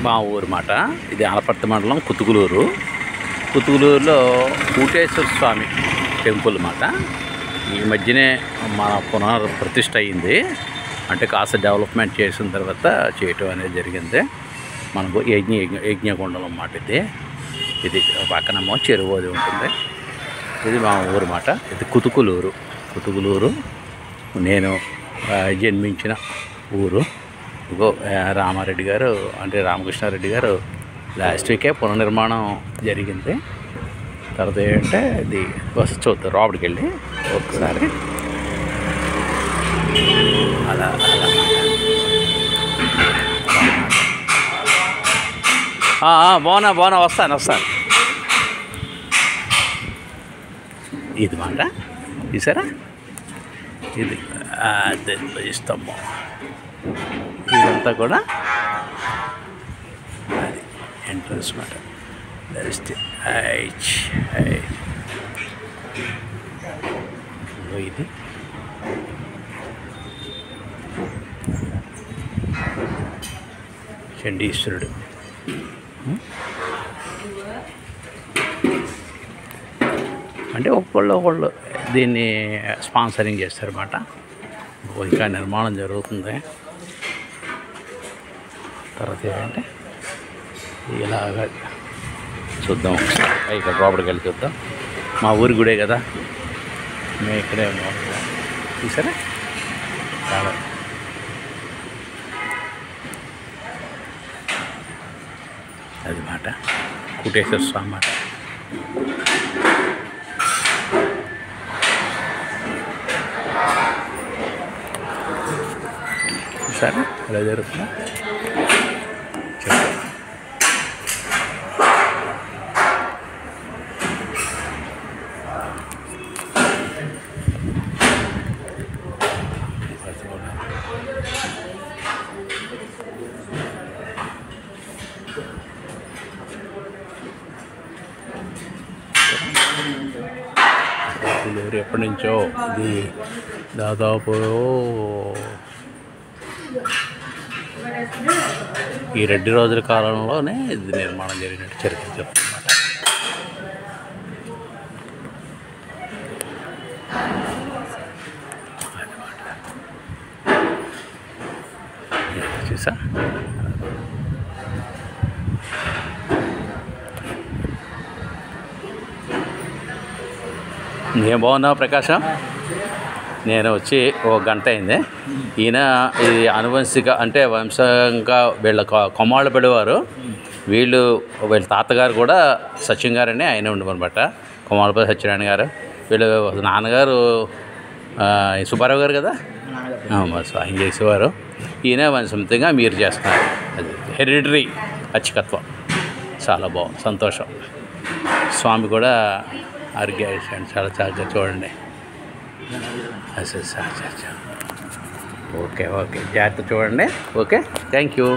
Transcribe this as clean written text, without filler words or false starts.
మా ఊరు మాట. ఇది ఆలపర్తి మండలం కుతుకులూరు. కుతుకులూరులో కూటేశ్వర స్వామి టెంపుల్ మాట. ఈ మధ్యనే మన పునఃప్రతిష్ఠ అయింది. అంటే కాస్త డెవలప్మెంట్ చేసిన తర్వాత చేయటం అనేది జరిగింది. మనకు యజ్ఞగుండం అన్నమాట. ఇది పక్కనేమో చెరువు అది ఉంటుంది. ఇది మా ఊరు మాట. ఇది కుతుకులూరు నేను జన్మించిన ఊరు. ఇగో రామారెడ్డి గారు అంటే రామకృష్ణారెడ్డి గారు లాస్ట్ వీకే పునర్నిర్మాణం జరిగింది. తర్వాత ఏంటంటే ఇది బస్సు చూద్దాం లోపలికి వెళ్ళి ఒకసారి. అలా బాగున్నా వస్తాను. ఇది మాట చూసారా, ఇది స్తంభం. ఇదంతా కూడా అది ఎంట్రన్స్ మాట. ఇది చండీశ్వరుడు. అంటే ఒకళ్ళు దీన్ని స్పాన్సరింగ్ చేస్తారన్నమాట. ఇంకా నిర్మాణం జరుగుతుంది. తర్వాత ఏంటంటే ఇలాగా చూద్దాం. ఇక్కడ లోపలికి వెళ్ళి చూద్దాం. మా ఊరి గుడే కదా, మేము ఇక్కడే ఉన్నాం. చూసారా చాలా అది మాట కూటేశ్వర స్వామి మాట. సరే ఎలా జరుగుతుందా ఎప్పటి నుంచో ఇది దాదాపు ఈ 2 రోజుల కాలంలోనే ఇది నిర్మాణం జరిగినట్టు చరిత్ర చెప్తుందన్నమాట. చూసా నేను బాగున్నావు ప్రకాశం. నేను వచ్చి 1 గంట అయింది. ఈయన ఇది అనువంశిక అంటే వంశంగా వీళ్ళ కొమ్మాళ్ళు పడేవారు. వీళ్ళ తాతగారు కూడా సత్యం గారని ఆయన ఉండమన్నమాట. కొమ్మాళ్ళపల్లి సత్యనారాయణ గారు. వీళ్ళు నాన్నగారు సుబ్బారావు గారు కదా, ఆయన చేసేవారు. ఈయన వంశంగా మీరు చేస్తున్నారు. అది హెరిడిటరీ అర్చకత్వం. చాలా బాగుంది, సంతోషం. స్వామి కూడా ఆరోగ్యం చాలా చక్కగా చూడండి. ఓకే జాగ్రత్త చూడండి. Okay, thank you.